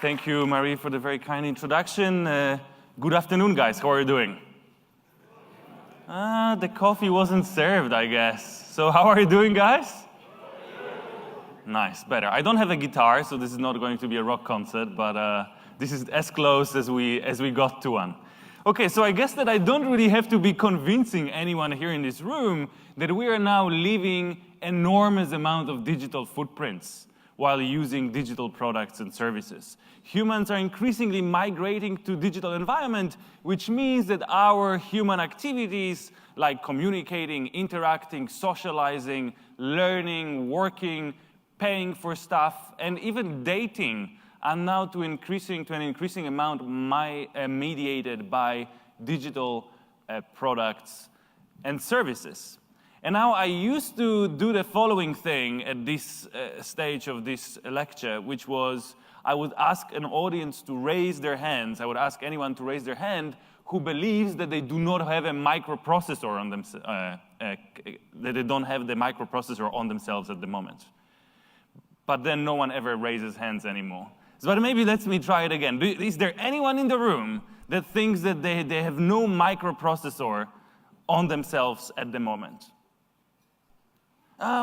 Thank you, Marie, for the very kind introduction. Good afternoon, guys. How are you doing? The coffee wasn't served, I guess. So how are you doing, guys? Nice, better. I don't have a guitar, so this is not going to be a rock concert, but this is as close as we got to one. Okay, so I guess that I don't really have to be convincing anyone here in this room that we are now leaving enormous amount of digital footprints while using digital products and services. Humans are increasingly migrating to digital environment, which means that our human activities like communicating, interacting, socializing, learning, working, paying for stuff, and even dating are now to an increasing amount mediated by digital products and services. And now I used to do the following thing at this stage of this lecture, which was I would ask an audience to raise their hands. I would ask anyone to raise their hand who believes that they do not have a microprocessor on them, that they don't have the microprocessor on themselves at the moment. But then no one ever raises hands anymore. But maybe let me try it again. Is there anyone in the room that thinks that they have no microprocessor on themselves at the moment?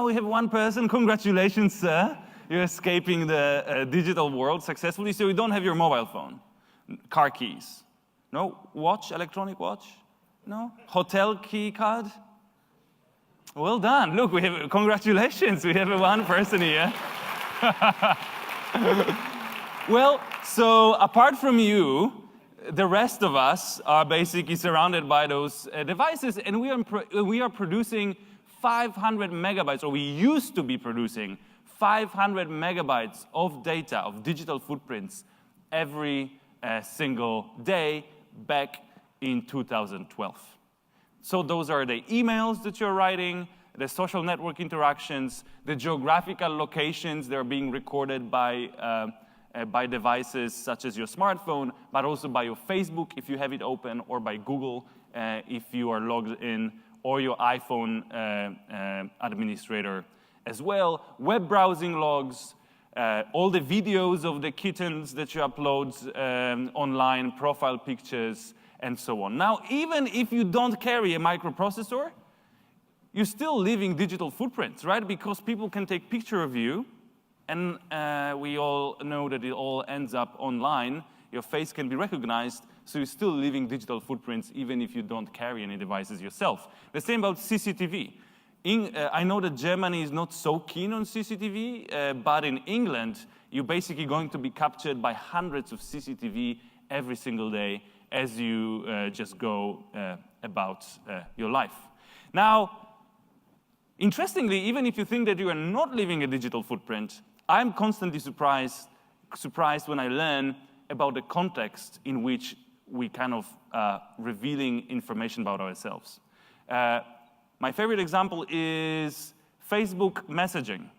We have one person. Congratulations, sir. You're escaping the digital world successfully. So you don't have your mobile phone, car keys. No? Watch, electronic watch? No? Hotel key card? Well done. Look, congratulations. We have one person here. Well, so apart from you, the rest of us are basically surrounded by those devices, and we are producing 500 megabytes, or we used to be producing 500 megabytes of data, of digital footprints, every single day back in 2012. So those are the emails that you're writing, the social network interactions, the geographical locations that are being recorded by devices such as your smartphone, but also by your Facebook if you have it open, or by Google if you are logged in, or your iPhone administrator as well. Web browsing logs, all the videos of the kittens that you upload online, profile pictures, and so on. Now, even if you don't carry a microprocessor, you're still leaving digital footprints, right? Because people can take picture of you, and we all know that it all ends up online. Your face can be recognized, so you're still leaving digital footprints even if you don't carry any devices yourself. The same about CCTV. I know that Germany is not so keen on CCTV, but in England, you're basically going to be captured by hundreds of CCTV every single day as you just go about your life. Now, interestingly, even if you think that you are not leaving a digital footprint, I'm constantly surprised when I learn about the context in which we kind of revealing information about ourselves. My favorite example is Facebook messaging.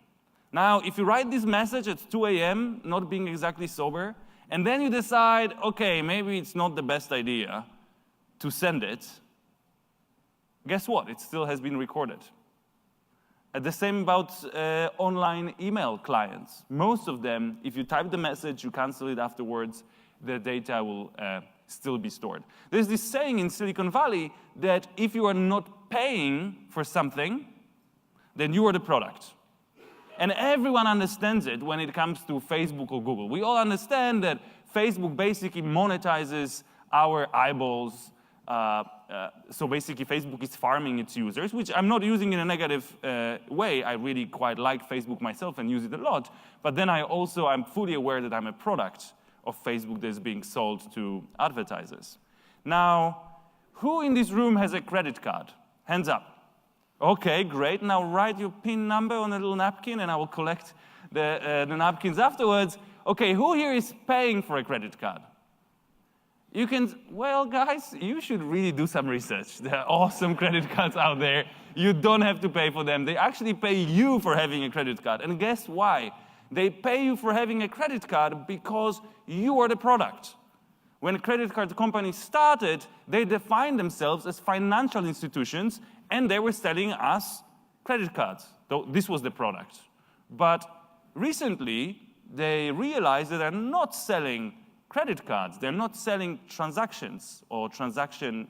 Now, if you write this message at 2 a.m., not being exactly sober, and then you decide, okay, maybe it's not the best idea to send it, guess what? It still has been recorded. The same about online email clients. Most of them, if you type the message, you cancel it afterwards, the data will still be stored. There's this saying in Silicon Valley that if you are not paying for something, then you are the product. And everyone understands it when it comes to Facebook or Google. We all understand that Facebook basically monetizes our eyeballs. So basically, Facebook is farming its users, which I'm not using in a negative way. I really quite like Facebook myself and use it a lot. But then I'm fully aware that I'm a product of Facebook that's being sold to advertisers. Now, who in this room has a credit card? Hands up. Okay, great. Now write your PIN number on a little napkin, and I will collect the napkins afterwards. Okay, who here is paying for a credit card? You can, well, guys, you should really do some research. There are awesome credit cards out there. You don't have to pay for them. They actually pay you for having a credit card. And guess why? They pay you for having a credit card because you are the product. When credit card companies started, they defined themselves as financial institutions, and they were selling us credit cards. This was the product. But recently, they realize that they're not selling credit cards. They're not selling transactions or transaction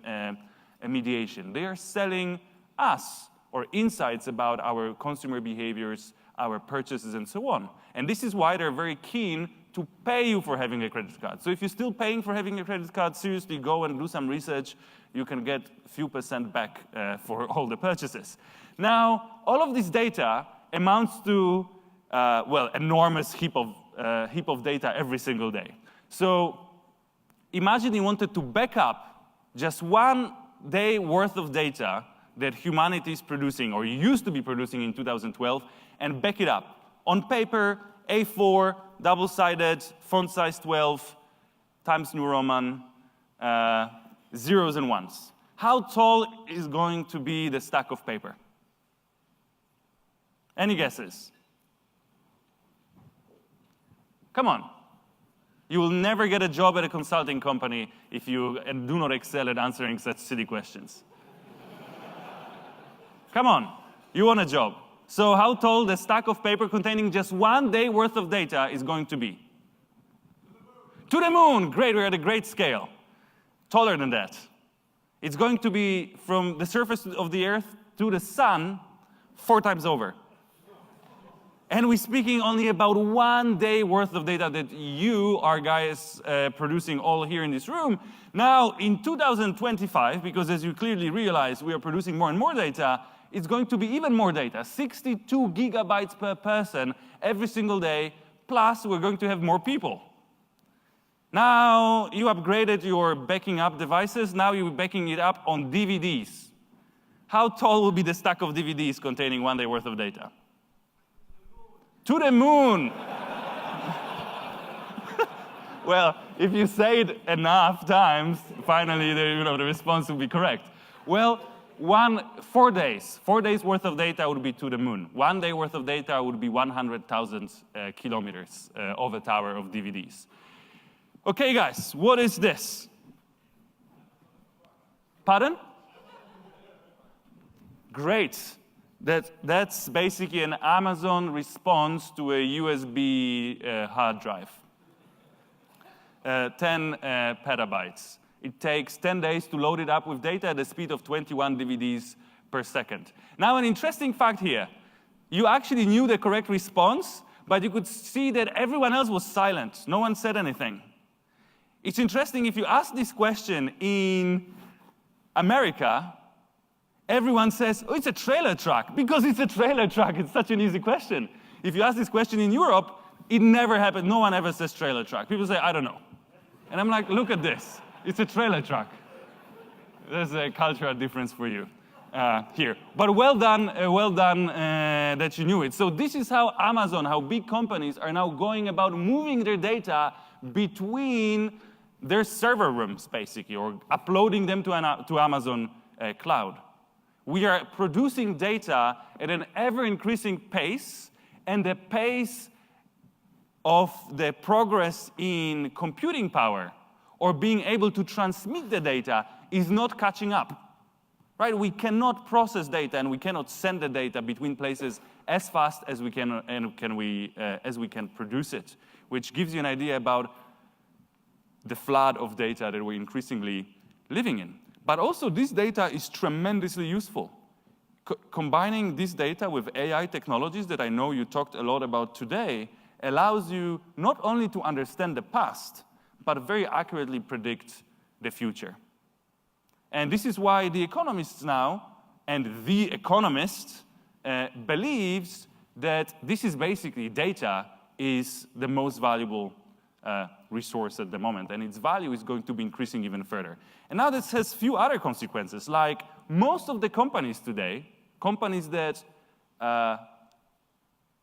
mediation. They are selling us or insights about our consumer behaviors, our purchases, and so on. And this is why they're very keen to pay you for having a credit card. So if you're still paying for having a credit card, seriously go and do some research. You can get a few % back for all the purchases. Now, all of this data amounts to, well, enormous heap of data every single day. So imagine you wanted to back up just 1 day worth of data that humanity is producing or used to be producing in 2012 and back it up on paper, A4, double-sided, font size 12, Times New Roman, zeros and ones. How tall is going to be the stack of paper? Any guesses? Come on. You will never get a job at a consulting company if you do not excel at answering such silly questions. Come on, you want a job. So how tall the stack of paper containing just 1 day worth of data is going to be? To the moon! Great, we're at a great scale. Taller than that. It's going to be from the surface of the Earth to the sun 4 times over. And we're speaking only about 1 day worth of data that you are guys producing all here in this room. Now, in 2025, because as you clearly realize, we are producing more and more data, it's going to be even more data, 62 gigabytes per person every single day, plus we're going to have more people. Now, you upgraded your backing up devices, now you're backing it up on DVDs. How tall will be the stack of DVDs containing 1 day worth of data? To the moon! Well, if you say it enough times, finally the response will be correct. Well, 4 days. 4 days worth of data would be to the moon. 1 day worth of data would be 100,000 kilometers of a tower of DVDs. Okay, guys, what is this? Pardon? Great. That's basically an Amazon response to a USB hard drive. 10 petabytes. It takes 10 days to load it up with data at the speed of 21 DVDs per second. Now, an interesting fact here. You actually knew the correct response, but you could see that everyone else was silent. No one said anything. It's interesting, if you ask this question in America, everyone says, oh, it's a trailer truck, because it's a trailer truck. It's such an easy question. If you ask this question in Europe, it never happened. No one ever says trailer truck. People say, I don't know. And I'm like, look at this. It's a trailer truck. There's a cultural difference for you here. But well done that you knew it. So this is how Amazon, how big companies are now going about moving their data between their server rooms, basically, or uploading them to Amazon cloud. We are producing data at an ever-increasing pace, and the pace of the progress in computing power or being able to transmit the data is not catching up. Right? We cannot process data and we cannot send the data between places as fast as we can as we can produce it, which gives you an idea about the flood of data that we're increasingly living in. But also, this data is tremendously useful. Combining this data with AI technologies that I know you talked a lot about today allows you not only to understand the past, but very accurately predict the future. And this is why the economists now, and The Economist, believes that this is basically data is the most valuable resource at the moment, and its value is going to be increasing even further. And now this has few other consequences, like most of the companies today, companies that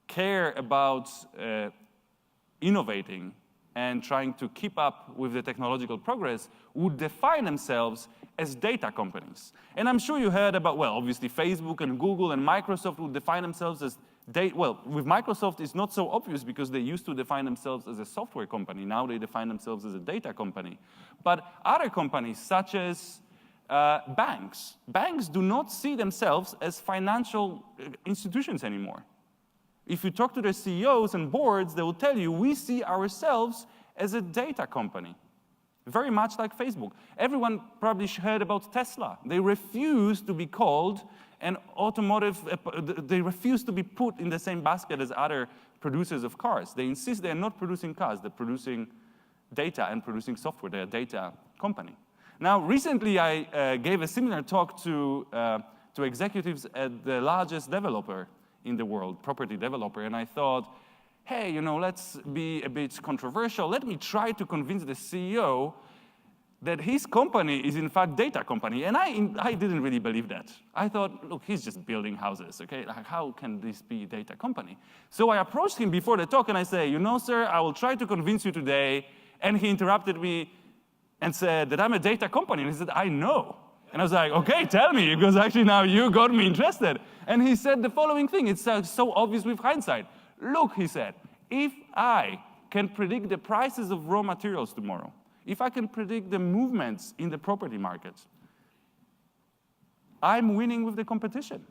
care about innovating and trying to keep up with the technological progress would define themselves as data companies. And I'm sure you heard about, well, obviously Facebook and Google and Microsoft would define themselves as data. Well, with Microsoft, it's not so obvious because they used to define themselves as a software company. Now they define themselves as a data company. But other companies, such as banks do not see themselves as financial institutions anymore. If you talk to their CEOs and boards, they will tell you, we see ourselves as a data company, very much like Facebook. Everyone probably heard about Tesla. They refuse to be called an automotive, they refuse to be put in the same basket as other producers of cars. They insist they are not producing cars, they're producing data and producing software. They're a data company. Now, recently I gave a similar talk to executives at the largest developer in the world, property developer, and I thought, hey, you know, let's be a bit controversial. Let me try to convince the CEO that his company is in fact data company. And I didn't really believe that. I thought, look, he's just building houses, okay? Like, how can this be a data company? So I approached him before the talk and I say, you know, sir, I will try to convince you today. And he interrupted me and said that I'm a data company. And he said, I know. And I was like, okay, tell me, because actually now you got me interested. And he said the following thing. It's so obvious with hindsight. Look, he said, if I can predict the prices of raw materials tomorrow, if I can predict the movements in the property market, I'm winning with the competition.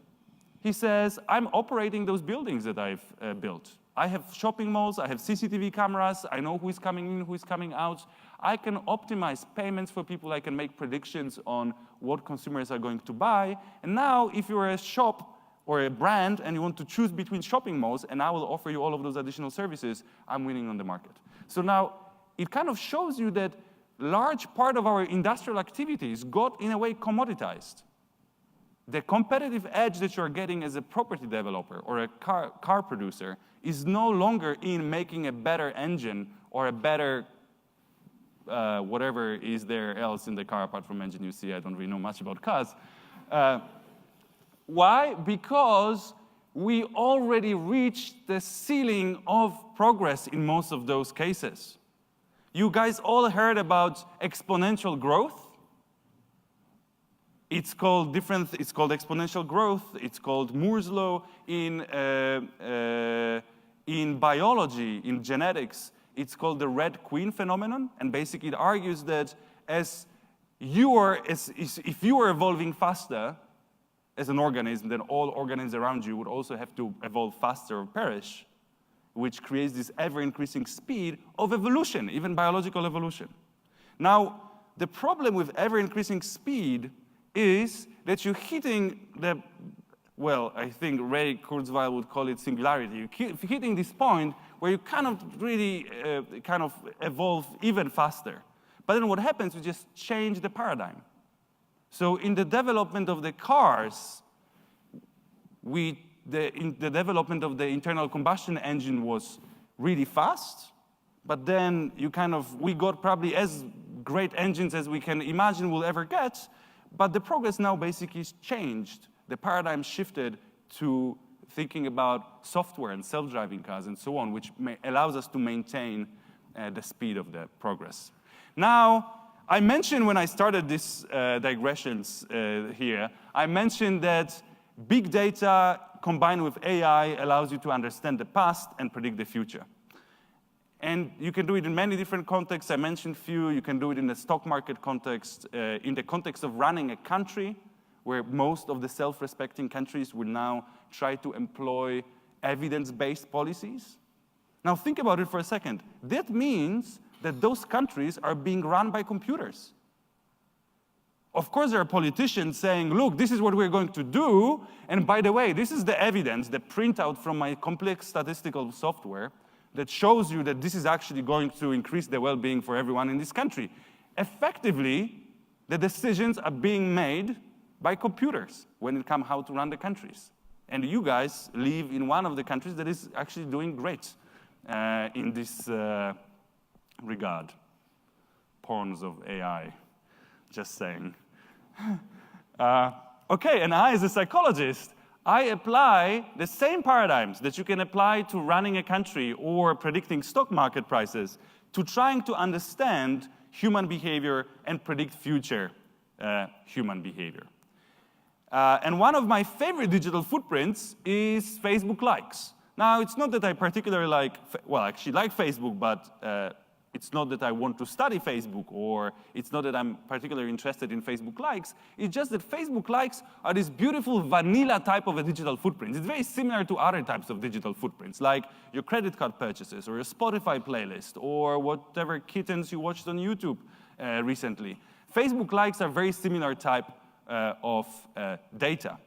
He says, I'm operating those buildings that I've built. I have shopping malls, I have CCTV cameras, I know who is coming in, who is coming out. I can optimize payments for people, I can make predictions on what consumers are going to buy. And now, if you're a shop or a brand and you want to choose between shopping malls, and I will offer you all of those additional services, I'm winning on the market. So now, it kind of shows you that large part of our industrial activities got, in a way, commoditized. The competitive edge that you're getting as a property developer or a car producer is no longer in making a better engine or a better whatever is there else in the car apart from engine. You see, I don't really know much about cars. Why? Because we already reached the ceiling of progress in most of those cases. You guys all heard about exponential growth. It's called exponential growth. It's called Moore's law in biology, in genetics. It's called the Red Queen phenomenon. And basically it argues that if you are evolving faster as an organism, then all organisms around you would also have to evolve faster or perish, which creates this ever-increasing speed of evolution, even biological evolution. Now, the problem with ever-increasing speed is that you're hitting the, well, I think Ray Kurzweil would call it singularity. You're hitting this point where you cannot really evolve even faster. But then what happens, you just change the paradigm. So in the development of the cars, the development of the internal combustion engine was really fast, but then we got probably as great engines as we can imagine we'll ever get, but the progress now basically changed. The paradigm shifted to thinking about software and self-driving cars and so on, which allows us to maintain the speed of the progress. Now, I mentioned when I started this digressions here, I mentioned that big data combined with AI allows you to understand the past and predict the future. And you can do it in many different contexts. I mentioned a few. You can do it in the stock market context, in the context of running a country, where most of the self-respecting countries will now try to employ evidence-based policies. Now think about it for a second. That means that those countries are being run by computers. Of course, there are politicians saying, look, this is what we're going to do, and by the way, this is the evidence, the printout from my complex statistical software that shows you that this is actually going to increase the well-being for everyone in this country. Effectively, the decisions are being made by computers when it comes how to run the countries. And you guys live in one of the countries that is actually doing great in this regard. Pawns of AI, just saying. Okay, and I, as a psychologist, I apply the same paradigms that you can apply to running a country or predicting stock market prices to trying to understand human behavior and predict future human behavior. And one of my favorite digital footprints is Facebook likes. Now, it's not that I particularly like, well, I actually like Facebook, but It's not that I want to study Facebook, or it's not that I'm particularly interested in Facebook likes. It's just that Facebook likes are this beautiful vanilla type of a digital footprint. It's very similar to other types of digital footprints, like your credit card purchases, or your Spotify playlist, or whatever kittens you watched on YouTube recently. Facebook likes are very similar type of data.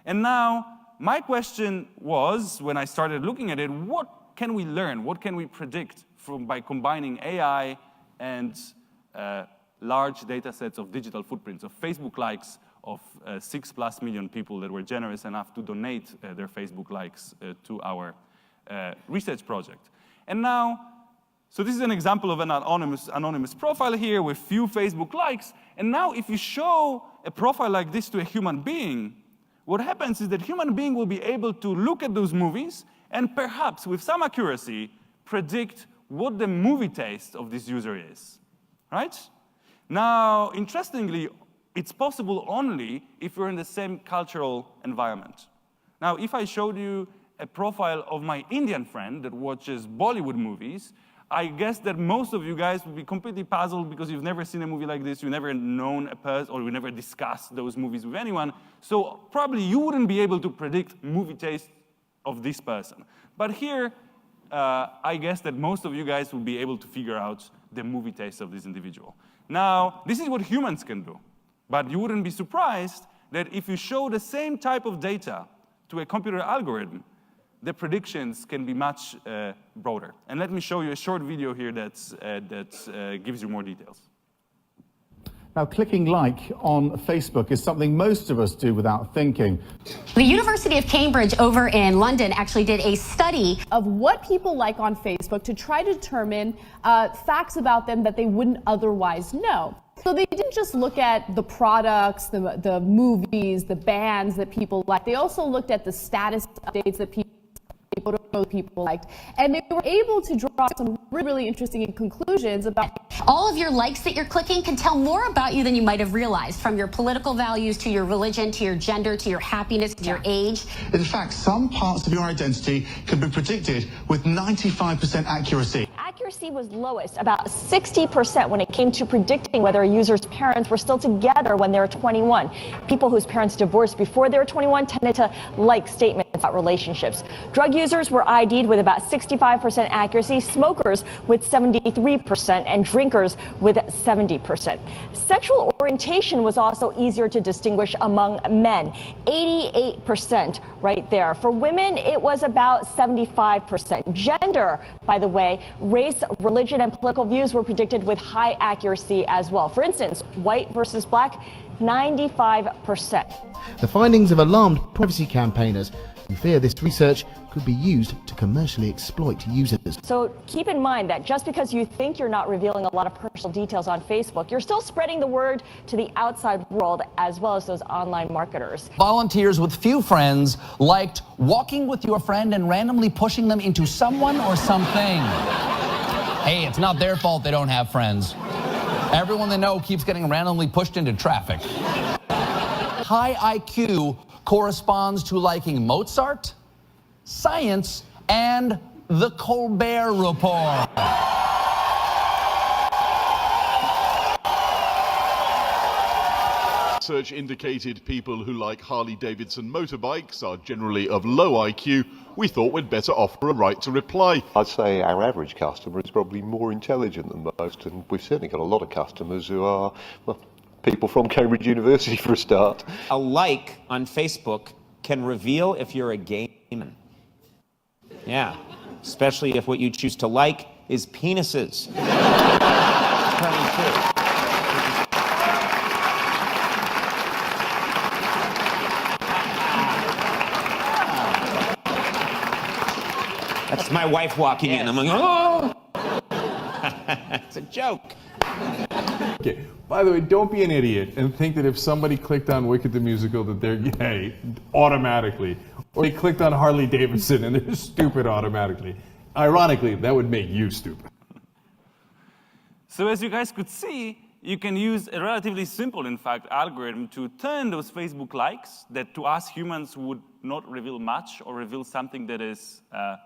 And now, my question was, when I started looking at it, what can we learn? What can we predict by combining AI and large data sets of digital footprints, of Facebook likes of 6+ million people that were generous enough to donate their Facebook likes to our research project. And now, so this is an example of an anonymous profile here with few Facebook likes. And now if you show a profile like this to a human being, what happens is that human being will be able to look at those movies and perhaps, with some accuracy, predict what the movie taste of this user is, right? Now, interestingly, it's possible only if you're in the same cultural environment. Now, if I showed you a profile of my Indian friend that watches Bollywood movies, I guess that most of you guys would be completely puzzled because you've never seen a movie like this, you've never known a person, or you never discussed those movies with anyone, so probably you wouldn't be able to predict movie taste of this person. But here, I guess that most of you guys will be able to figure out the movie taste of this individual. Now, this is what humans can do. But you wouldn't be surprised that if you show the same type of data to a computer algorithm, the predictions can be much broader. And let me show you a short video here that gives you more details. Now, clicking like on Facebook is something most of us do without thinking. The University of Cambridge over in London actually did a study of what people like on Facebook to try to determine facts about them that they wouldn't otherwise know. So they didn't just look at the products, the movies, the bands that people like. They also looked at the status updates that people liked, and they were able to draw some really interesting conclusions about all of your likes that you're clicking can tell more about you than you might have realized, from your political values to your religion to your gender to your happiness to your age. In fact, some parts of your identity can be predicted with 95% accuracy. Accuracy was lowest, about 60%, when it came to predicting whether a user's parents were still together when they were 21. People whose parents divorced before they were 21 tended to like statements about relationships. Drug users were ID'd with about 65% accuracy, smokers with 73%, and drinkers with 70%. Sexual orientation was also easier to distinguish among men, 88% right there. For women, it was about 75%. Gender, by the way, race, religion, and political views were predicted with high accuracy as well. For instance, white versus black, 95%. The findings have alarmed privacy campaigners who fear this research could be used to commercially exploit users. So keep in mind that just because you think you're not revealing a lot of personal details on Facebook, you're still spreading the word to the outside world as well as those online marketers. Volunteers with few friends liked walking with your friend and randomly pushing them into someone or something. Hey, it's not their fault they don't have friends. Everyone they know keeps getting randomly pushed into traffic. High IQ corresponds to liking Mozart, science, and the Colbert Report. Research indicated people who like Harley-Davidson motorbikes are generally of low IQ. We thought we'd better offer a right to reply. I'd say our average customer is probably more intelligent than most, and we've certainly got a lot of customers who are, well, people from Cambridge University for a start. A like on Facebook can reveal if you're a gay man. Yeah, especially if what you choose to like is penises. That's my wife walking in. I'm like, oh! It's a joke. Okay. By the way, don't be an idiot and think that if somebody clicked on Wicked the Musical that they're gay automatically, or they clicked on Harley Davidson and they're stupid automatically. Ironically, that would make you stupid. So as you guys could see, you can use a relatively simple, in fact, algorithm to turn those Facebook likes that to us humans would not reveal much or reveal something that is,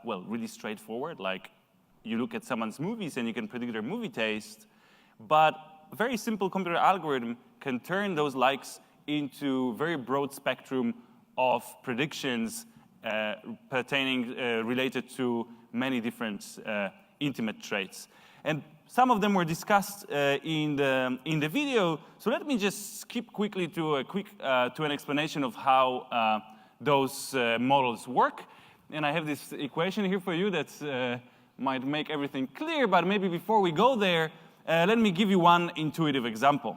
well, really straightforward, like you look at someone's movies and you can predict their movie taste, but a very simple computer algorithm can turn those likes into very broad spectrum of predictions related to many different intimate traits. And some of them were discussed in the video, so let me just skip quickly to an explanation of how those models work. And I have this equation here for you that might make everything clear, but maybe before we go there, let me give you one intuitive example.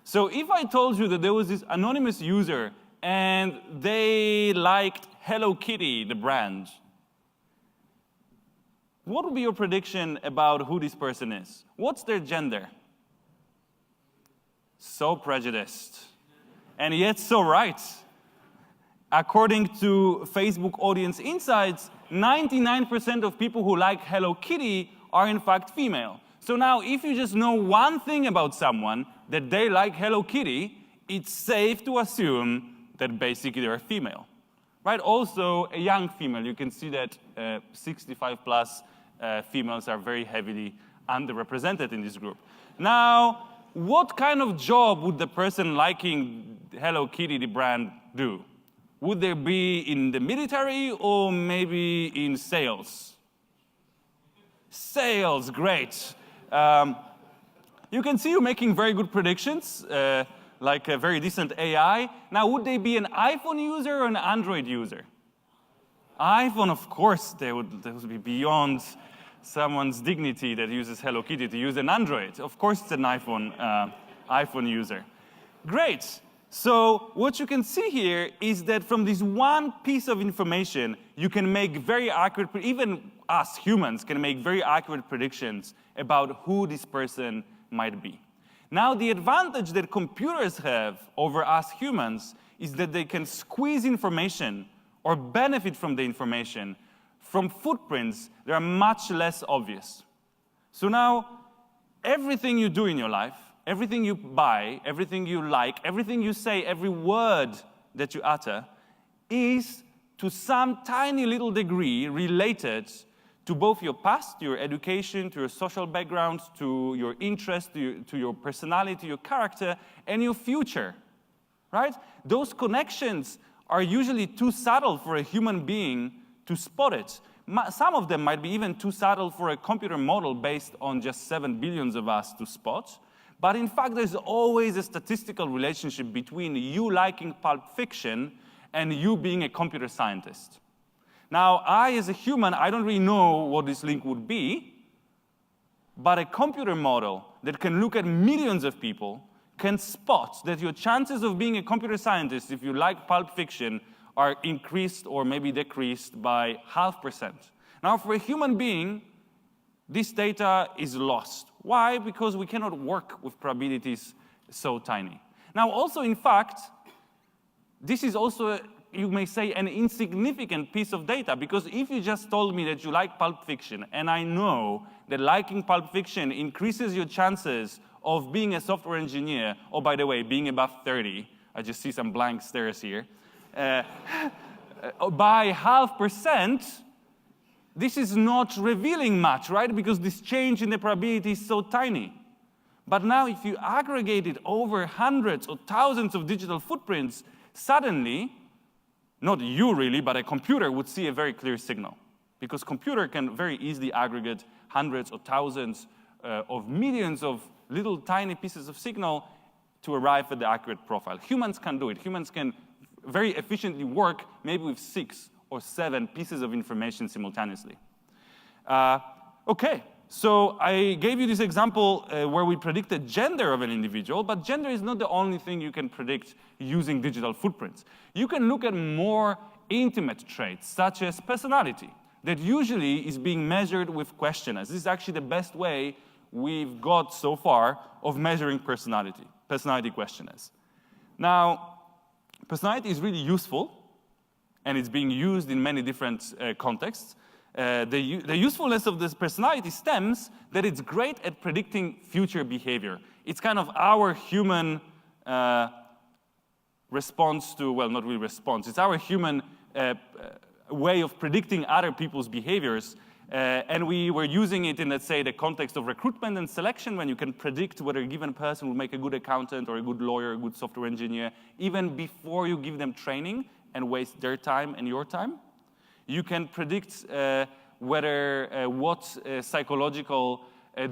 So if I told you that there was this anonymous user and they liked Hello Kitty, the brand, what would be your prediction about who this person is? What's their gender? So prejudiced, and yet so right. According to Facebook Audience Insights, 99% of people who like Hello Kitty are in fact female. So now, if you just know one thing about someone, that they like Hello Kitty, it's safe to assume that basically they're female. Right? Also, a young female. You can see that 65 plus females are very heavily underrepresented in this group. Now, what kind of job would the person liking Hello Kitty, the brand, do? Would they be in the military or maybe in sales? Sales, great. You can see you're making very good predictions, like a very decent AI. Now, would they be an iPhone user or an Android user? iPhone, of course, they would be beyond someone's dignity that uses Hello Kitty to use an Android. Of course, it's an iPhone user. Great. So what you can see here is that from this one piece of information, you can make very accurate, even us humans can make very accurate predictions about who this person might be. Now, the advantage that computers have over us humans is that they can squeeze information or benefit from the information from footprints that are much less obvious. So now, everything you do in your life, everything you buy, everything you like, everything you say, every word that you utter is to some tiny little degree related to both your past, your education, to your social background, to your interest, to your personality, your character, and your future, right? Those connections are usually too subtle for a human being to spot it. Some of them might be even too subtle for a computer model based on just 7 billion of us to spot. But in fact, there's always a statistical relationship between you liking Pulp Fiction and you being a computer scientist. Now, as a human, I don't really know what this link would be, but a computer model that can look at millions of people can spot that your chances of being a computer scientist, if you like Pulp Fiction, are increased or maybe decreased by 0.5%. Now, for a human being, this data is lost. Why? Because we cannot work with probabilities so tiny. Now, also, in fact, this is also, you may say, an insignificant piece of data, because if you just told me that you like Pulp Fiction, and I know that liking Pulp Fiction increases your chances of being a software engineer, or by the way, being above 30, I just see some blank stares here, by 0.5%, this is not revealing much, right? Because this change in the probability is so tiny. But now if you aggregate it over hundreds or thousands of digital footprints, suddenly, not you really, but a computer would see a very clear signal. Because computer can very easily aggregate hundreds or thousands of millions of little tiny pieces of signal to arrive at the accurate profile. Humans can do it. Humans can very efficiently work maybe with 6 or 7 pieces of information simultaneously. Okay, so I gave you this example where we predicted gender of an individual, but gender is not the only thing you can predict using digital footprints. You can look at more intimate traits, such as personality, that usually is being measured with questionnaires. This is actually the best way we've got so far of measuring personality questionnaires. Now, personality is really useful, and it's being used in many different contexts. The usefulness of this personality stems that it's great at predicting future behavior. It's kind of our human response to, well, not really response, it's our human way of predicting other people's behaviors. And we were using it in, let's say, the context of recruitment and selection, when you can predict whether a given person will make a good accountant or a good lawyer, a good software engineer, even before you give them training and waste their time and your time. You can predict what psychological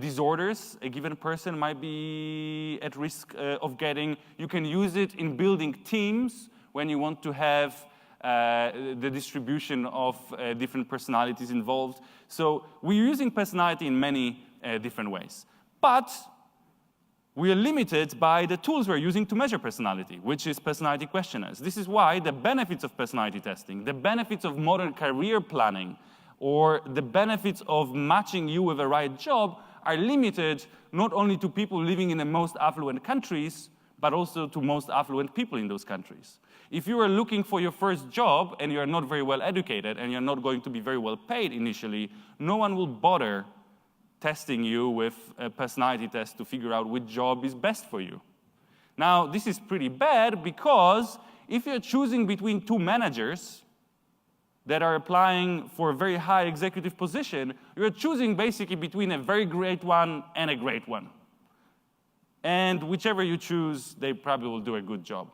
disorders a given person might be at risk of getting. You can use it in building teams when you want to have the distribution of different personalities involved. So we're using personality in many different ways. But we are limited by the tools we're using to measure personality, which is personality questionnaires. This is why the benefits of personality testing, the benefits of modern career planning, or the benefits of matching you with the right job are limited not only to people living in the most affluent countries, but also to most affluent people in those countries. If you are looking for your first job and you're not very well educated and you're not going to be very well paid initially, no one will bother testing you with a personality test to figure out which job is best for you. Now, this is pretty bad because if you're choosing between two managers that are applying for a very high executive position, you're choosing basically between a very great one and a great one. And whichever you choose, they probably will do a good job.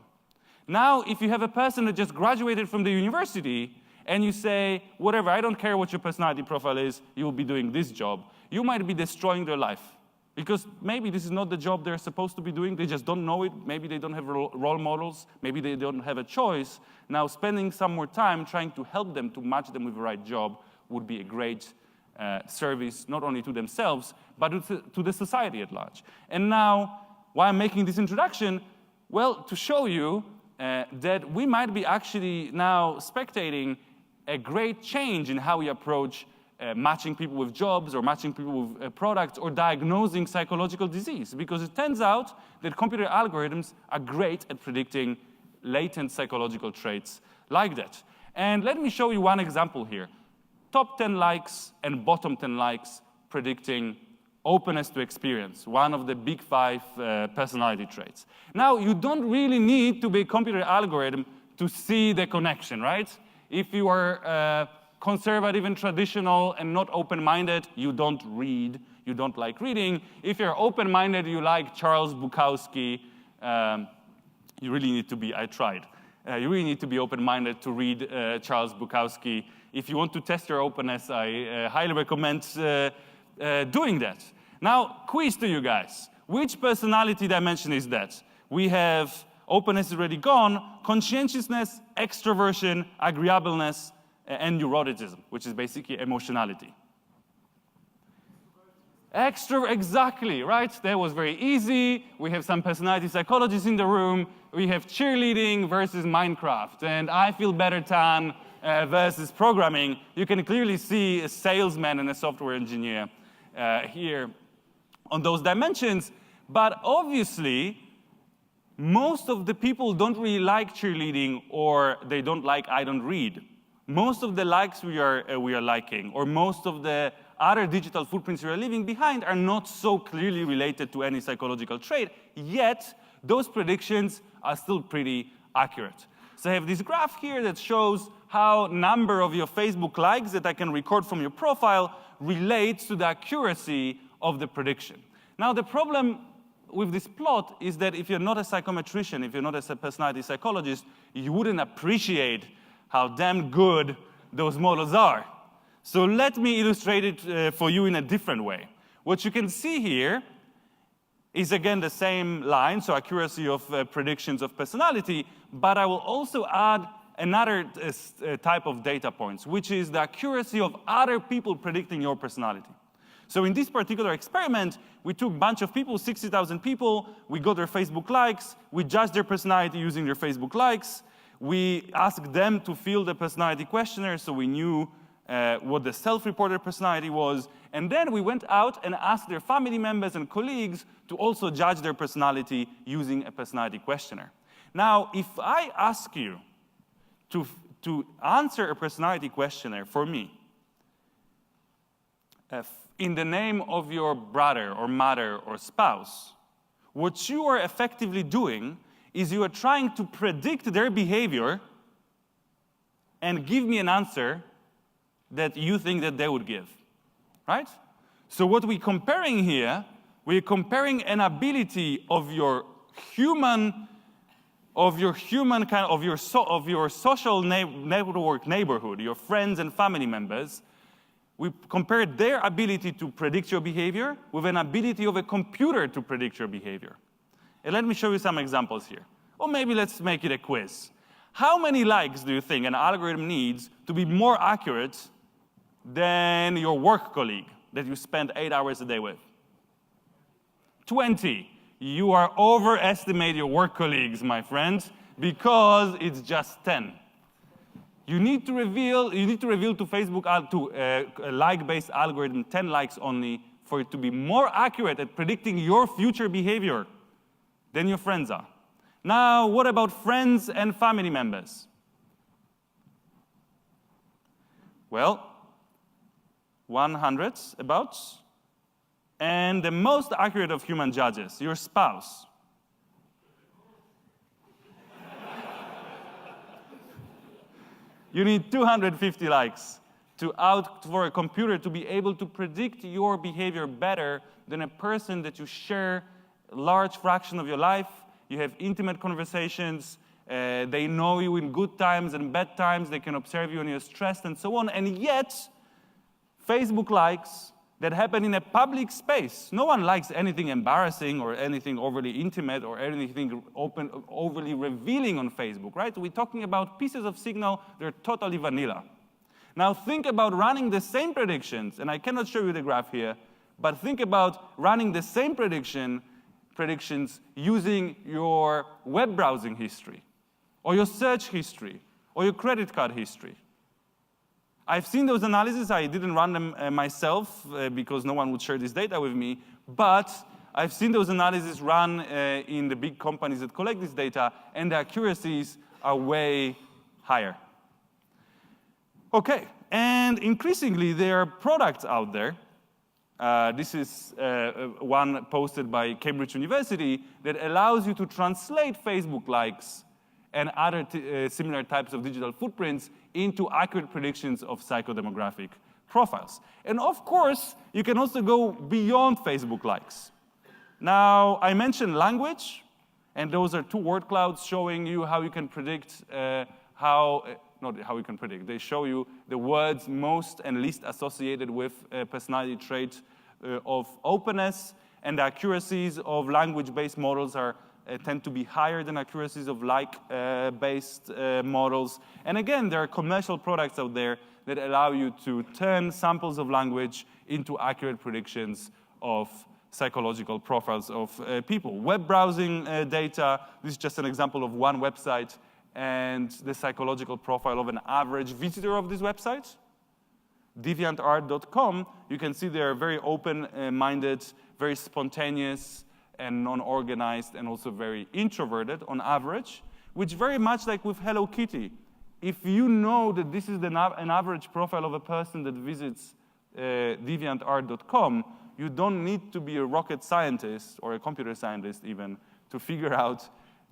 Now, if you have a person that just graduated from the university and you say, whatever, I don't care what your personality profile is, you will be doing this job, you might be destroying their life. Because maybe this is not the job they're supposed to be doing, they just don't know it, maybe they don't have role models, maybe they don't have a choice. Now, spending some more time trying to help them to match them with the right job would be a great service, not only to themselves, but to the society at large. And now, why I'm making this introduction? Well, to show you that we might be actually now spectating a great change in how we approach matching people with jobs or matching people with products or diagnosing psychological disease. Because it turns out that computer algorithms are great at predicting latent psychological traits like that. And let me show you one example here. Top 10 likes and bottom 10 likes predicting openness to experience, one of the big 5 personality traits. Now, you don't really need to be a computer algorithm to see the connection, right? If you are conservative and traditional and not open-minded, you don't read, you don't like reading. If you're open-minded, you like Charles Bukowski, you really need to be, I tried. You really need to be open-minded to read Charles Bukowski. If you want to test your openness, I highly recommend doing that. Now, quiz to you guys. Which personality dimension is that? We have openness is already gone, conscientiousness, extroversion, agreeableness, and neuroticism, which is basically emotionality. Exactly, right? That was very easy. We have some personality psychologists in the room. We have cheerleading versus Minecraft, and I feel better Tan versus programming. You can clearly see a salesman and a software engineer here on those dimensions. But obviously, most of the people don't really like cheerleading, or they don't like I don't read. Most of the likes we are liking, or most of the other digital footprints we are leaving behind are not so clearly related to any psychological trait, yet those predictions are still pretty accurate. So I have this graph here that shows how number of your Facebook likes that I can record from your profile relates to the accuracy of the prediction. Now, the problem with this plot is that if you're not a psychometrician, if you're not a personality psychologist, you wouldn't appreciate how damn good those models are. So let me illustrate it for you in a different way. What you can see here is again the same line, so accuracy of predictions of personality, but I will also add another type of data points, which is the accuracy of other people predicting your personality. So in this particular experiment, we took a bunch of people, 60,000 people, we got their Facebook likes, we judged their personality using their Facebook likes, we asked them to fill the personality questionnaire so we knew what the self-reported personality was, and then we went out and asked their family members and colleagues to also judge their personality using a personality questionnaire. Now, if I ask you to answer a personality questionnaire for me, in the name of your brother or mother or spouse, what you are effectively doing is you are trying to predict their behavior and give me an answer that you think that they would give. right? So what we're comparing here, we're comparing an ability of your social network neighborhood, your friends and family members. We compare their ability to predict your behavior with an ability of a computer to predict your behavior. And let me show you some examples here. Or maybe let's make it a quiz. How many likes do you think an algorithm needs to be more accurate than your work colleague that you spend 8 hours a day with? 20. You are overestimating your work colleagues, my friends, because it's just 10. You need to reveal to Facebook, to a like-based algorithm, 10 likes only for it to be more accurate at predicting your future behavior than your friends are. Now, what about friends and family members? Well, 100 about. And the most accurate of human judges, your spouse. You need 250 likes for a computer to be able to predict your behavior better than a person that you share a large fraction of your life. You have intimate conversations. They know you in good times and bad times. They can observe you when you're stressed and so on. And yet, Facebook likes that happen in a public space. No one likes anything embarrassing or anything overly intimate or anything overly revealing on Facebook, right? We're talking about pieces of signal that are totally vanilla. Now think about running the same predictions, and I cannot show you the graph here, but think about running the same predictions using your web browsing history, or your search history, or your credit card history. I've seen those analyses. I didn't run them myself because no one would share this data with me, but I've seen those analyses run in the big companies that collect this data, and the accuracies are way higher. Okay, and increasingly there are products out there. This is one posted by Cambridge University that allows you to translate Facebook likes and other similar types of digital footprints into accurate predictions of psychodemographic profiles. And of course, you can also go beyond Facebook likes. Now, I mentioned language, and those are two word clouds showing you how you can predict not how you can predict. They show you the words most and least associated with a personality trait of openness, and the accuracies of language-based models tend to be higher than accuracies of like-based models. And again, there are commercial products out there that allow you to turn samples of language into accurate predictions of psychological profiles of people. Web browsing data, this is just an example of one website, and the psychological profile of an average visitor of this website. DeviantArt.com, you can see they're very open-minded, very spontaneous, and non-organized, and also very introverted on average, which very much like with Hello Kitty. If you know that this is an average profile of a person that visits DeviantArt.com, you don't need to be a rocket scientist or a computer scientist even to figure out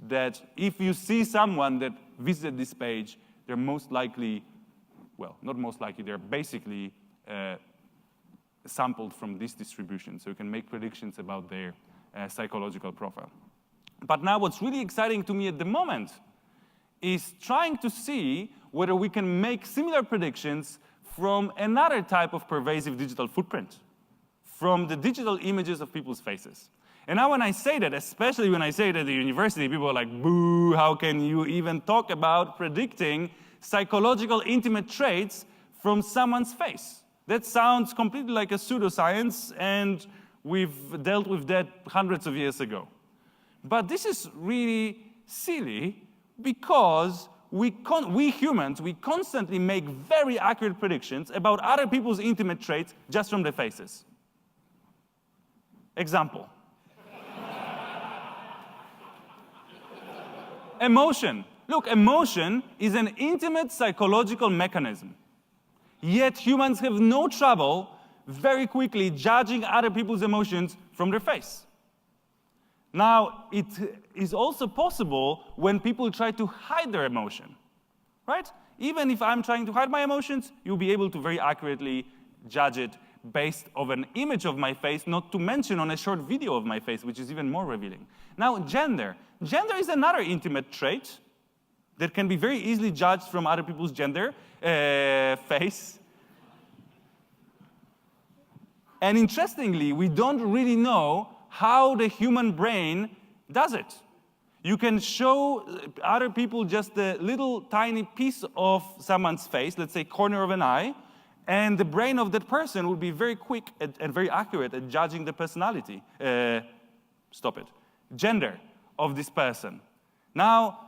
that if you see someone that visited this page, they're most likely, well, not most likely, they're basically sampled from this distribution. So you can make predictions about their psychological profile. But now what's really exciting to me at the moment is trying to see whether we can make similar predictions from another type of pervasive digital footprint, from the digital images of people's faces. And now when I say that, especially when I say it at the university, people are like, boo, how can you even talk about predicting psychological intimate traits from someone's face? That sounds completely like a pseudoscience, and we've dealt with that hundreds of years ago. But this is really silly because we humans, we constantly make very accurate predictions about other people's intimate traits just from their faces. Example. Emotion. Look, emotion is an intimate psychological mechanism. Yet humans have no trouble very quickly judging other people's emotions from their face. Now, it is also possible when people try to hide their emotion, right? Even if I'm trying to hide my emotions, you'll be able to very accurately judge it based on an image of my face, not to mention on a short video of my face, which is even more revealing. Now, gender. Gender is another intimate trait that can be very easily judged from other people's gender, face. And interestingly, we don't really know how the human brain does it. You can show other people just a little tiny piece of someone's face, let's say corner of an eye, and the brain of that person will be very quick and very accurate at judging the personality, gender of this person. Now,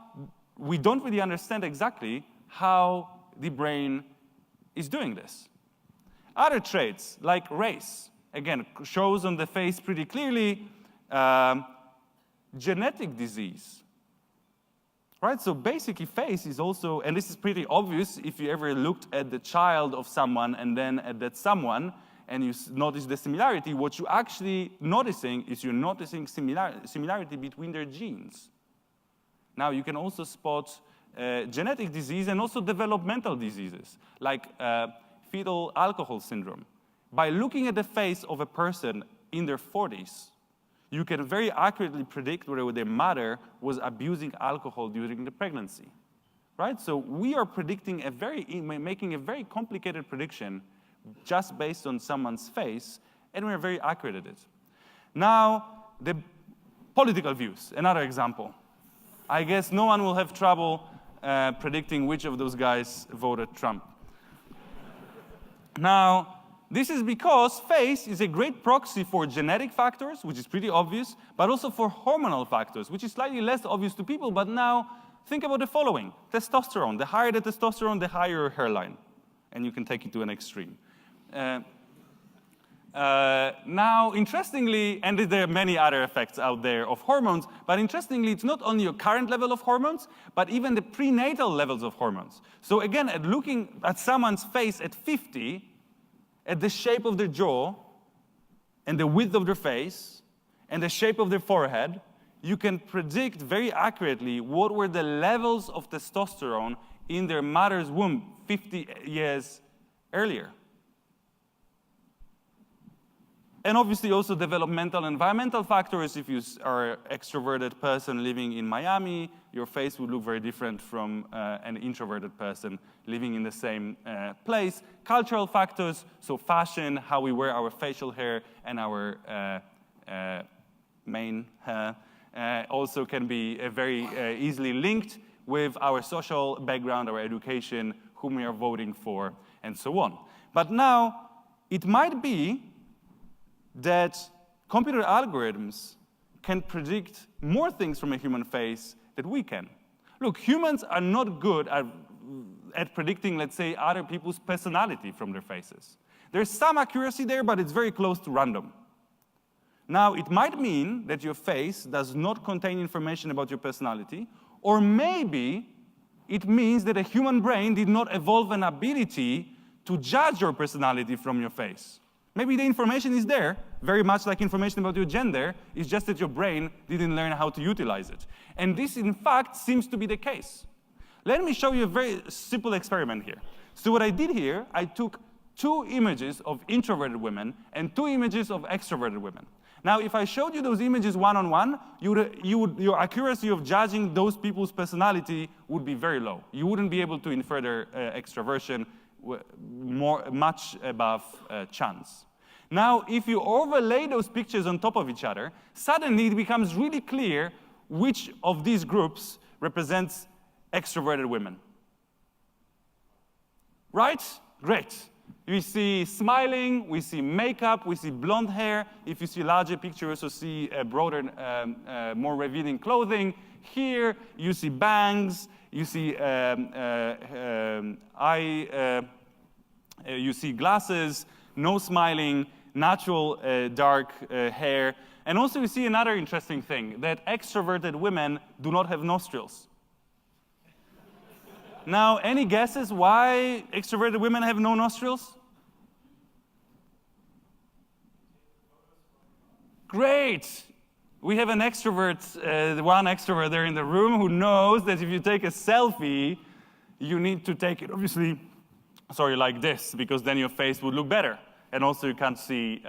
we don't really understand exactly how the brain is doing this. Other traits, like race, again, shows on the face pretty clearly genetic disease. Right, so basically face is also, and this is pretty obvious if you ever looked at the child of someone and then at that someone, and you notice the similarity, what you're actually noticing is you're noticing similarity between their genes. Now, you can also spot genetic disease and also developmental diseases, like fetal alcohol syndrome. By looking at the face of a person in their 40s, you can very accurately predict whether their mother was abusing alcohol during the pregnancy, right? So we are predicting making a very complicated prediction just based on someone's face, and we're very accurate at it. Now, the political views, another example. I guess no one will have trouble predicting which of those guys voted Trump. Now, this is because face is a great proxy for genetic factors, which is pretty obvious, but also for hormonal factors, which is slightly less obvious to people. But now, think about the following. Testosterone. The higher the testosterone, the higher your hairline. And you can take it to an extreme. Now, interestingly, and there are many other effects out there of hormones, but interestingly, it's not only your current level of hormones, but even the prenatal levels of hormones. So again, at looking at someone's face at 50, at the shape of their jaw, and the width of their face, and the shape of their forehead, you can predict very accurately what were the levels of testosterone in their mother's womb 50 years earlier. And obviously also developmental and environmental factors. If you are an extroverted person living in Miami, your face would look very different from an introverted person living in the same place. Cultural factors, so fashion, how we wear our facial hair and our mane hair, also can be very easily linked with our social background, our education, whom we are voting for, and so on. But now, it might be that computer algorithms can predict more things from a human face than we can. Look, humans are not good at predicting, let's say, other people's personality from their faces. There's some accuracy there, but it's very close to random. Now, it might mean that your face does not contain information about your personality, or maybe it means that a human brain did not evolve an ability to judge your personality from your face. Maybe the information is there, very much like information about your gender, it's just that your brain didn't learn how to utilize it. And this, in fact, seems to be the case. Let me show you a very simple experiment here. So what I did here, I took 2 images of introverted women and 2 images of extroverted women. Now, if I showed you those images one-on-one, your accuracy of judging those people's personality would be very low. You wouldn't be able to infer their extroversion much above chance. Now, if you overlay those pictures on top of each other, suddenly it becomes really clear which of these groups represents extroverted women. Right? Great. We see smiling, we see makeup, we see blonde hair. If you see larger picture, you also see broader, more revealing clothing. Here, you see bangs, you see you see glasses, no smiling, natural dark hair. And also you see another interesting thing, that extroverted women do not have nostrils. Now, any guesses why extroverted women have no nostrils? Great! We have an extrovert, one extrovert there in the room who knows that if you take a selfie, you need to take it, obviously, sorry, like this, because then your face would look better. And also you can't see,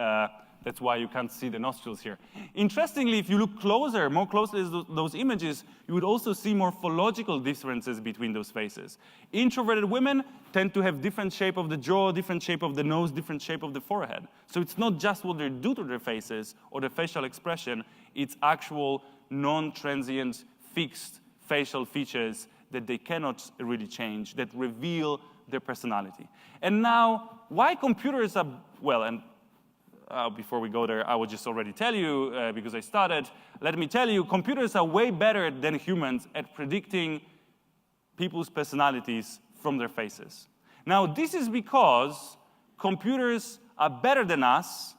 that's why you can't see the nostrils here. Interestingly, if you look closer, more closely at those images, you would also see morphological differences between those faces. Introverted women tend to have different shape of the jaw, different shape of the nose, different shape of the forehead. So it's not just what they do to their faces or the facial expression, it's actual non-transient fixed facial features that they cannot really change, that reveal their personality. And now, why computers are, well, and before we go there, I will just already tell you, because I started, let me tell you, computers are way better than humans at predicting people's personalities from their faces. Now, this is because computers are better than us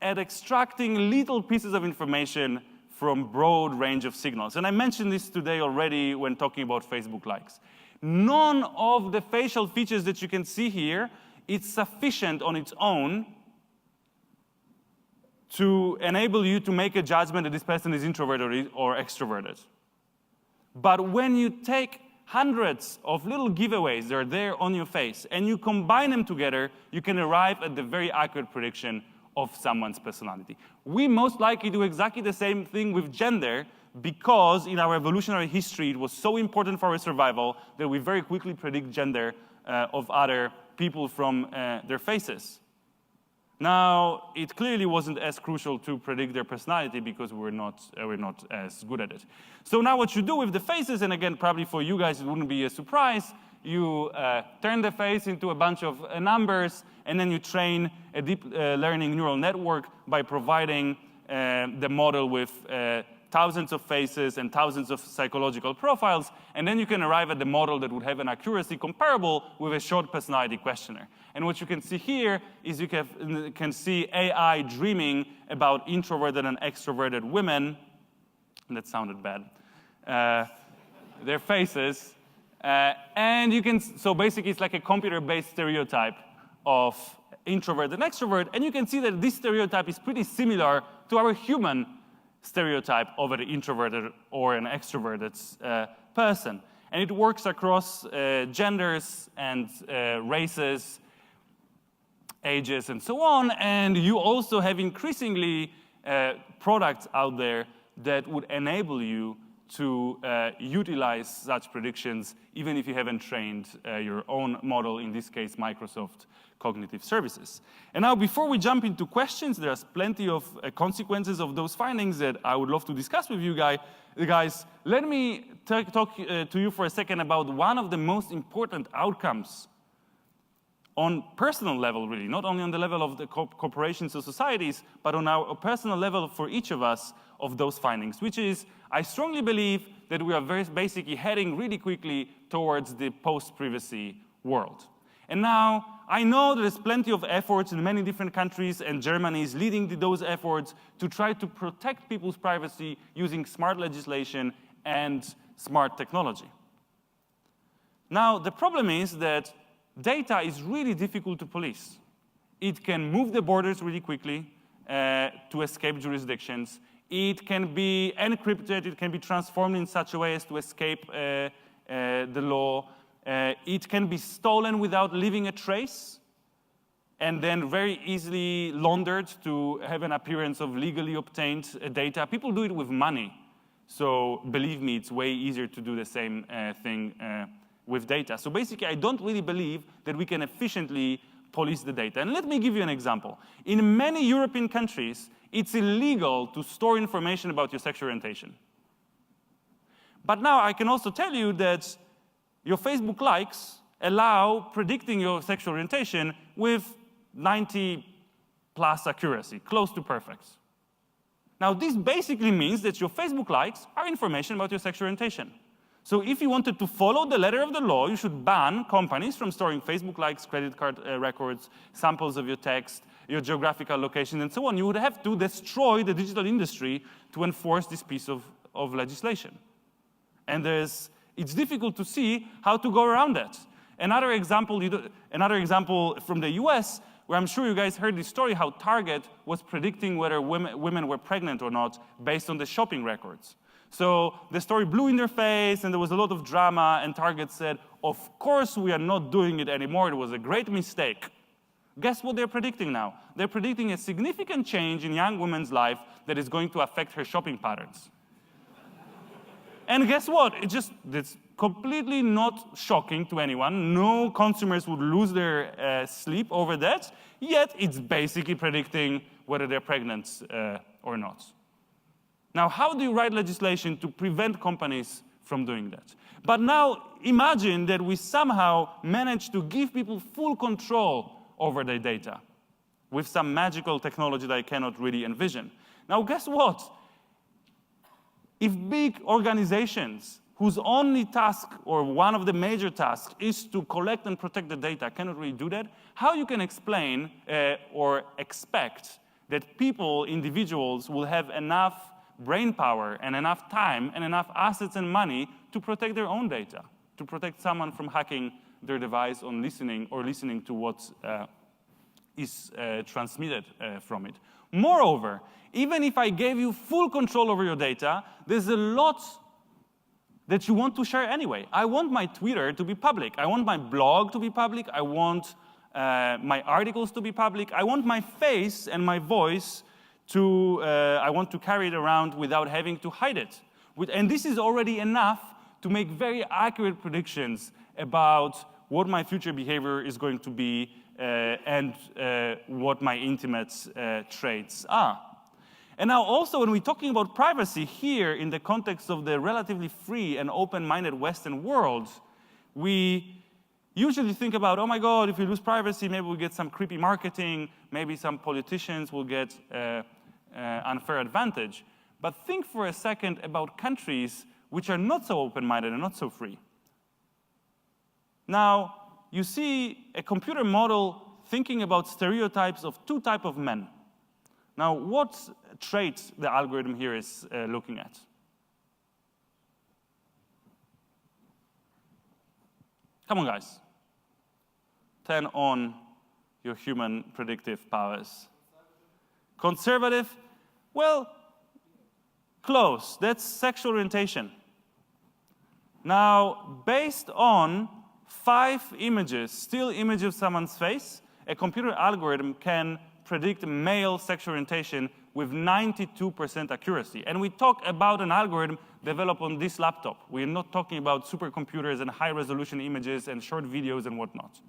at extracting little pieces of information from broad range of signals. And I mentioned this today already when talking about Facebook likes. None of the facial features that you can see here is sufficient on its own to enable you to make a judgment that this person is introverted or extroverted. But when you take hundreds of little giveaways that are there on your face and you combine them together, you can arrive at the very accurate prediction of someone's personality. We most likely do exactly the same thing with gender because in our evolutionary history it was so important for our survival that we very quickly predict gender of other people from their faces. Now, it clearly wasn't as crucial to predict their personality because we're not as good at it. So now what you do with the faces, and again, probably for you guys it wouldn't be a surprise, you turn the face into a bunch of numbers, and then you train a deep learning neural network by providing the model with thousands of faces and thousands of psychological profiles, and then you can arrive at the model that would have an accuracy comparable with a short personality questionnaire. And what you can see here is you can see AI dreaming about introverted and extroverted women. That sounded bad. Their faces. And you can, so basically it's like a computer-based stereotype of introvert and extrovert, and you can see that this stereotype is pretty similar to our human stereotype of an introverted or an extroverted person. And it works across genders and races, ages, and so on. And you also have increasingly products out there that would enable you to utilize such predictions, even if you haven't trained your own model, in this case, Microsoft Cognitive Services. And now, before we jump into questions, there's plenty of consequences of those findings that I would love to discuss with you guys. Let me talk to you for a second about one of the most important outcomes on personal level, really, not only on the level of the corporations or societies, but on our personal level for each of us of those findings, which is, I strongly believe that we are basically heading really quickly towards the post-privacy world. And now, I know there's plenty of efforts in many different countries, and Germany is leading those efforts to try to protect people's privacy using smart legislation and smart technology. Now, the problem is that data is really difficult to police. It can move the borders really quickly to escape jurisdictions. It can be encrypted. It can be transformed in such a way as to escape the law. It can be stolen without leaving a trace, and then very easily laundered to have an appearance of legally obtained data. People do it with money. So believe me, it's way easier to do the same thing with data. So basically, I don't really believe that we can efficiently police the data. And let me give you an example. In many European countries, it's illegal to store information about your sexual orientation. But now I can also tell you that your Facebook likes allow predicting your sexual orientation with 90+ accuracy, close to perfect. Now, this basically means that your Facebook likes are information about your sexual orientation. So if you wanted to follow the letter of the law, you should ban companies from storing Facebook likes, credit card records, samples of your text, your geographical location, and so on. You would have to destroy the digital industry to enforce this piece of legislation. And it's difficult to see how to go around that. Another example from the US, where I'm sure you guys heard this story, how Target was predicting whether women were pregnant or not based on the shopping records. So the story blew in their face, and there was a lot of drama, and Target said, of course we are not doing it anymore. It was a great mistake. Guess what they're predicting now? They're predicting a significant change in young women's life that is going to affect her shopping patterns. And guess what? It's completely not shocking to anyone. No consumers would lose their sleep over that, yet it's basically predicting whether they're pregnant or not. Now, how do you write legislation to prevent companies from doing that? But now imagine that we somehow manage to give people full control over their data with some magical technology that I cannot really envision. Now, guess what? If big organizations whose only task or one of the major tasks is to collect and protect the data cannot really do that, how you can explain or expect that people, individuals, will have enough brain power and enough time and enough assets and money to protect their own data, to protect someone from hacking their device on listening or listening to what is transmitted from it. Moreover, even if I gave you full control over your data, there's a lot that you want to share anyway. I want my Twitter to be public. I want my blog to be public. I want my articles to be public. I want my face and my voice to, I want to carry it around without having to hide it. And this is already enough to make very accurate predictions about what my future behavior is going to be and what my intimate traits are. And now also when we're talking about privacy here in the context of the relatively free and open-minded Western world, we usually think about, oh my God, if we lose privacy, maybe we'll get some creepy marketing, maybe some politicians will get unfair advantage. But think for a second about countries which are not so open-minded and not so free. Now, you see a computer model thinking about stereotypes of two types of men. Now, what traits the algorithm here is looking at? Come on, guys. Turn on your human predictive powers. Conservative? Well, close. That's sexual orientation. Now, based on 5 images, still image of someone's face, a computer algorithm can predict male sexual orientation with 92% accuracy. And we talk about an algorithm developed on this laptop. We're not talking about supercomputers and high-resolution images and short videos and whatnot.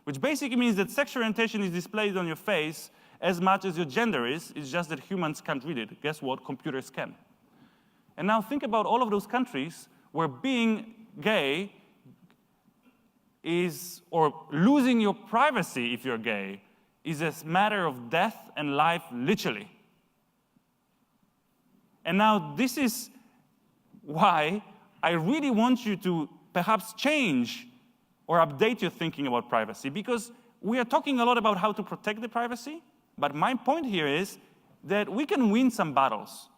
Which basically means that sexual orientation is displayed on your face as much as your gender is. It's just that humans can't read it. Guess what? Computers can. And now think about all of those countries where being gay is, or losing your privacy if you're gay, is a matter of death and life, literally. And now this is why I really want you to perhaps change or update your thinking about privacy, because we are talking a lot about how to protect the privacy, but my point here is that we can win some battles.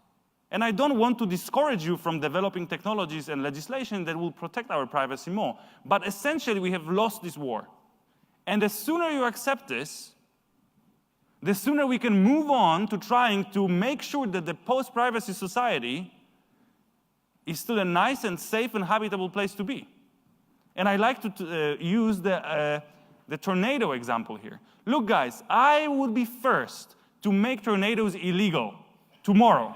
And I don't want to discourage you from developing technologies and legislation that will protect our privacy more. But essentially, we have lost this war. And the sooner you accept this, the sooner we can move on to trying to make sure that the post-privacy society is still a nice and safe and habitable place to be. And I like to use the tornado example here. Look, guys, I would be first to make tornadoes illegal tomorrow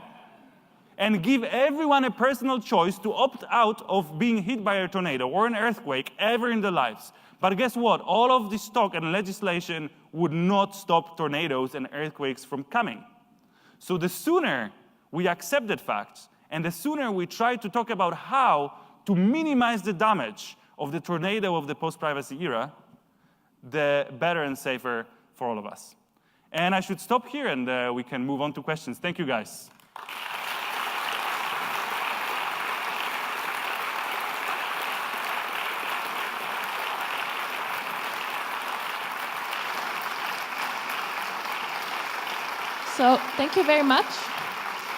and give everyone a personal choice to opt out of being hit by a tornado or an earthquake ever in their lives. But guess what? All of this talk and legislation would not stop tornadoes and earthquakes from coming. So the sooner we accept that fact, and the sooner we try to talk about how to minimize the damage of the tornado of the post-privacy era, the better and safer for all of us. And I should stop here, and we can move on to questions. Thank you, guys. So thank you very much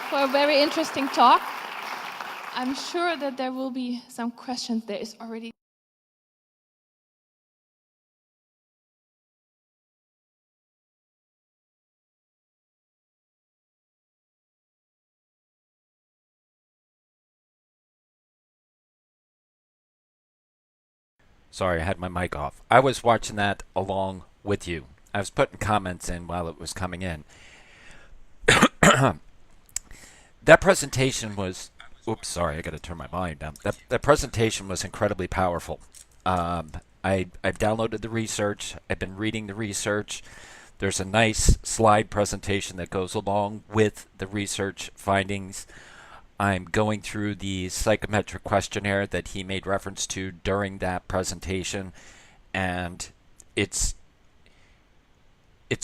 for a very interesting talk. I'm sure that there will be some questions. There is already. Sorry, I had my mic off. I was watching that along with you. I was putting comments in while it was coming in. That presentation was, oops, sorry, I got to turn my volume down. That presentation was incredibly powerful. I've downloaded the research. I've been reading the research. There's a nice slide presentation that goes along with the research findings. I'm going through the psychometric questionnaire that he made reference to during that presentation, and it's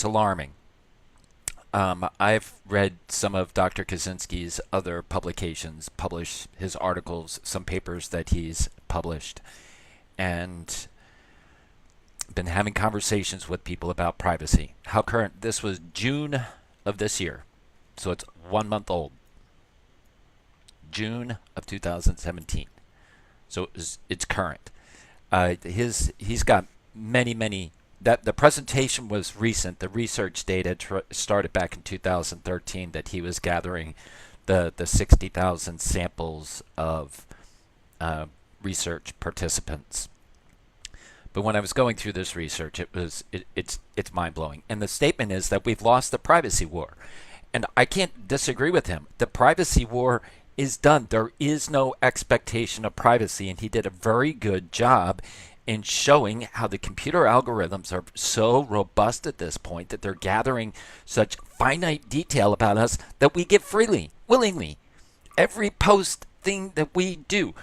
alarming. I've read some of Dr. Kaczynski's other publications, published his articles, some papers that he's published, and been having conversations with people about privacy. How current? This was June of this year, so it's 1 month old. June of 2017. So it's current. He's got many. That the presentation was recent. The research data started back in 2013 that he was gathering the 60,000 samples of research participants. But when I was going through this research, it's mind-blowing. And the statement is that we've lost the privacy war. And I can't disagree with him. The privacy war is done. There is no expectation of privacy, and he did a very good job in showing how the computer algorithms are so robust at this point that they're gathering such finite detail about us that we give freely, willingly. Every post thing that we do,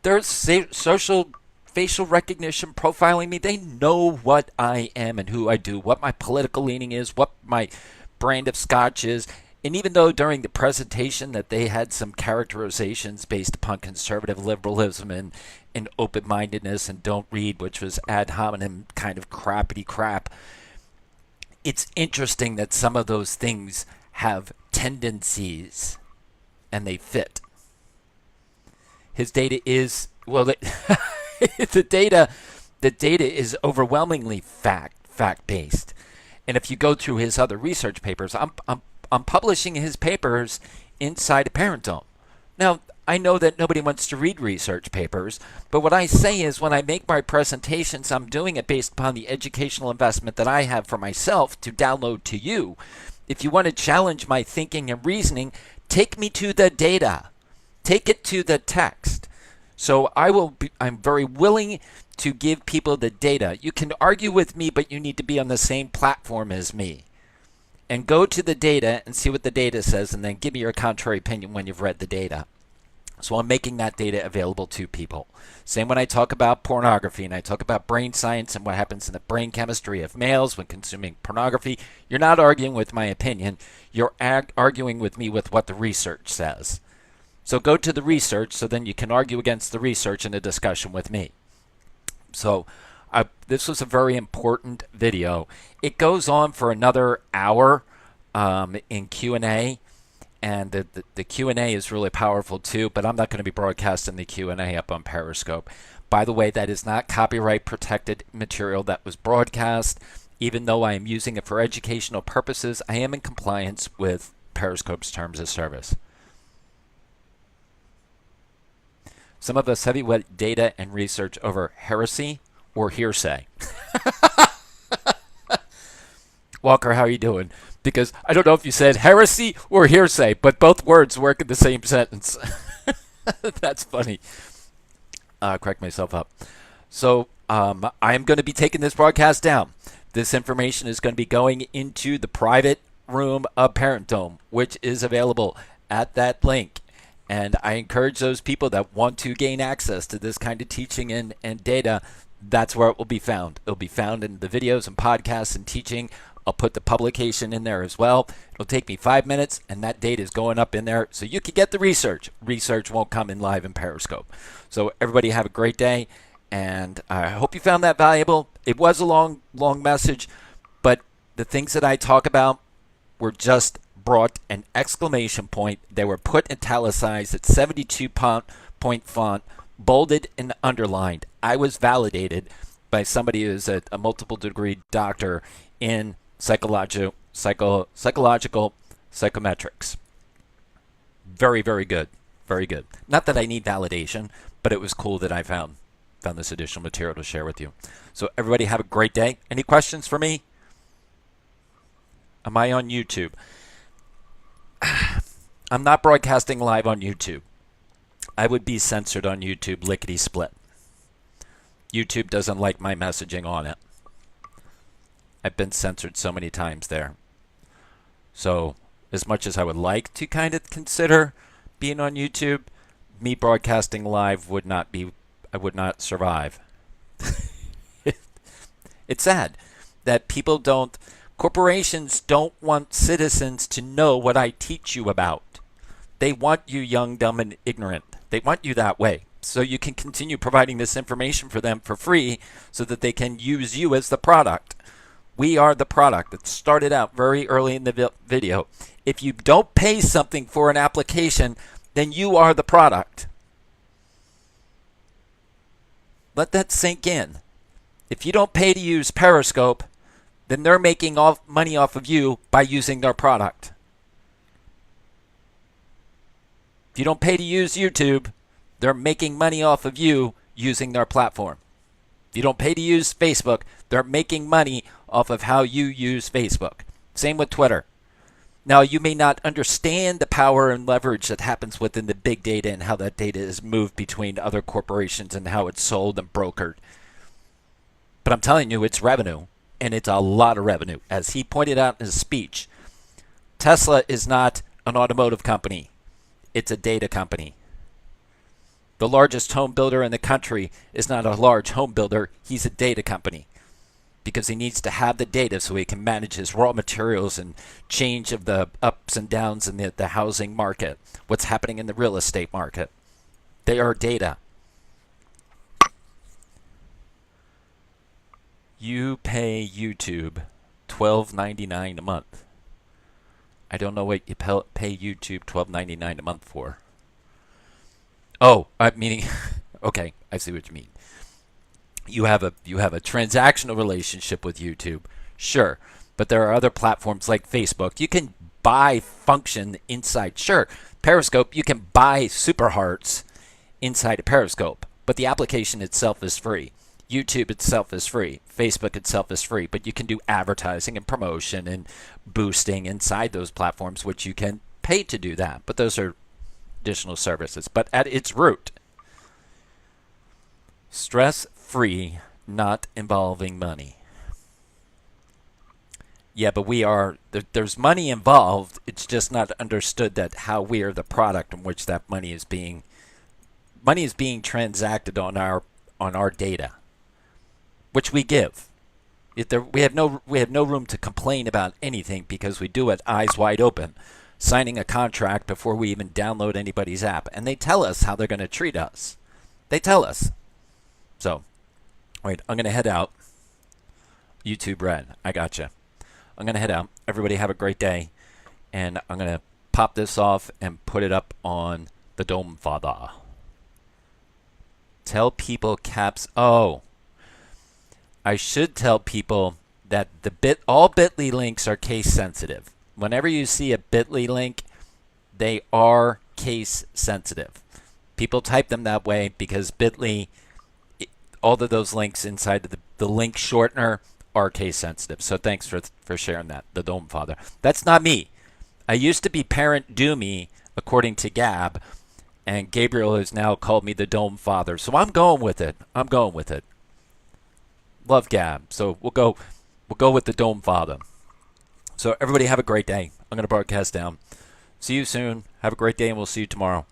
there's social facial recognition profiling me. They know what I am and who I do, what my political leaning is, what my brand of scotch is. And even though during the presentation that they had some characterizations based upon conservative liberalism and open-mindedness and don't read, which was ad hominem kind of crappity crap, it's interesting that some of those things have tendencies and they fit. His data is, well, the data is overwhelmingly fact-based. And if you go through his other research papers, I'm publishing his papers inside a parent dome. Now, I know that nobody wants to read research papers, but what I say is when I make my presentations, I'm doing it based upon the educational investment that I have for myself to download to you. If you want to challenge my thinking and reasoning, take me to the data. Take it to the text. So I'm very willing to give people the data. You can argue with me, but you need to be on the same platform as me. And go to the data and see what the data says, and then give me your contrary opinion when you've read the data. So I'm making that data available to people. Same when I talk about pornography and I talk about brain science and what happens in the brain chemistry of males when consuming pornography. You're not arguing with my opinion. You're arguing with me with what the research says. So go to the research so then you can argue against the research in a discussion with me. So this was a very important video. It goes on for another hour in Q&A. And the Q&A is really powerful too, but I'm not going to be broadcasting the Q&A up on Periscope. By the way, that is not copyright protected material that was broadcast. Even though I am using it for educational purposes, I am in compliance with Periscope's terms of service. Some of us heavyweight data and research over heresy or hearsay. Walker, how are you doing? Because I don't know if you said heresy or hearsay, but both words work in the same sentence. That's funny. Correct myself up. So I am going to be taking this broadcast down. This information is going to be going into the private room of Parent Dome, which is available at that link. And I encourage those people that want to gain access to this kind of teaching and data, that's where it will be found. It'll be found in the videos and podcasts and teaching. I'll put the publication in there as well. It'll take me 5 minutes, and that data is going up in there so you can get the research. Research won't come in live in Periscope. So everybody have a great day, and I hope you found that valuable. It was a long message, but the things that I talk about were just brought an exclamation point. They were put italicized at 72-point font, bolded and underlined. I was validated by somebody who's a multiple degree doctor in psychological psychometrics. Very, very good. Very good. Not that I need validation, but it was cool that I found this additional material to share with you. So everybody have a great day. Any questions for me? Am I on YouTube? I'm not broadcasting live on YouTube. I would be censored on YouTube lickety-split. YouTube doesn't like my messaging on it. I've been censored so many times there. So, as much as I would like to kind of consider being on YouTube, me broadcasting live would not be, I would not survive. It's sad that corporations don't want citizens to know what I teach you about. They want you young, dumb, and ignorant. They want you that way. So you can continue providing this information for them for free so that they can use you as the product. We are the product. It started out very early in the video. If you don't pay something for an application, then you are the product. Let that sink in. If you don't pay to use Periscope, then they're making money off of you by using their product. If you don't pay to use YouTube, they're making money off of you using their platform. If you don't pay to use Facebook, they're making money off of how you use Facebook. Same with Twitter. Now, you may not understand the power and leverage that happens within the big data and how that data is moved between other corporations and how it's sold and brokered. But I'm telling you, it's revenue, and it's a lot of revenue. As he pointed out in his speech, Tesla is not an automotive company. It's a data company. The largest home builder in the country is not a large home builder. He's a data company because he needs to have the data so he can manage his raw materials and change of the ups and downs in the housing market, what's happening in the real estate market. They are data. You pay YouTube $12.99 a month. I don't know what you pay YouTube $12.99 a month for. Oh, meaning, okay, I see what you mean. You have a transactional relationship with YouTube, sure, but there are other platforms like Facebook. You can buy function inside, sure. Periscope, you can buy super hearts inside of Periscope, but the application itself is free. YouTube itself is free. Facebook itself is free, but you can do advertising and promotion and boosting inside those platforms, which you can pay to do that. But those are additional services. But at its root, stress-free, not involving money. Yeah, but there's money involved. It's just not understood that how we are the product in which that money is being transacted on our data, which we give. We have no room to complain about anything because we do it eyes wide open, signing a contract before we even download anybody's app, and they tell us how they're going to treat us. They tell us. So, wait, I'm going to head out. YouTube Red, I gotcha. I'm going to head out. Everybody have a great day, and I'm going to pop this off and put it up on the Dome Father. Tell people caps. Oh. I should tell people that all Bitly links are case sensitive. Whenever you see a Bitly link, they are case sensitive. People type them that way because Bitly, all of those links inside of the link shortener are case sensitive. So thanks for sharing that, the Dome Father. That's not me. I used to be Parent Doomy, according to Gab, and Gabriel has now called me the Dome Father. So I'm going with it. I'm going with it. Love Gab. So we'll go with the Dome Father. So everybody have a great day. I'm going to broadcast down. See you soon. Have a great day, and we'll see you tomorrow.